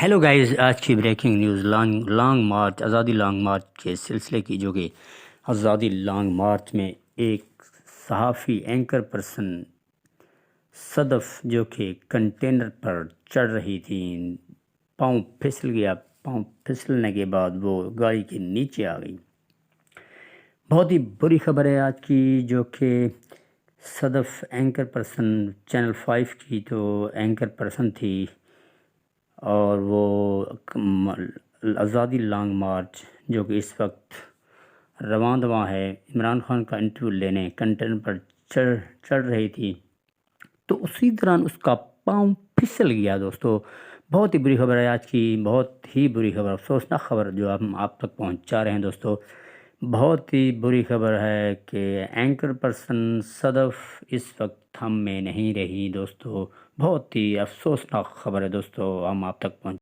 Hello guys, آج کی breaking news long march, آزادی لانگ مارچ کے سلسلے کی، جو کہ آزادی لانگ مارچ میں ایک صحافی اینکر پرسن صدف جو کہ کنٹینر پر چڑھ رہی تھی، پاؤں پھسل گیا، پاؤں پھسلنے کے بعد وہ گاڑی کے نیچے آ گئی۔ بہت ہی بری خبر ہے آج کی، جو کہ صدف اینکر پرسن چینل 5 کی تو اینکر پرسن تھی، اور وہ آزادی لانگ مارچ جو کہ اس وقت رواں ہے، عمران خان کا انٹرویو لینے کنٹینر پر چڑھ رہی تھی، تو اسی دوران اس کا پاؤں پھسل گیا۔ دوستو، بہت ہی بری خبر ہے آج کی، بہت ہی بری خبر، افسوسناک خبر جو ہم آپ تک پہنچا رہے ہیں۔ دوستو، بہت ہی بری خبر ہے کہ اینکر پرسن صدف اس وقت ہم میں نہیں رہی۔ دوستو، بہت ہی افسوسناک خبر ہے دوستو، ہم آپ تک پہنچ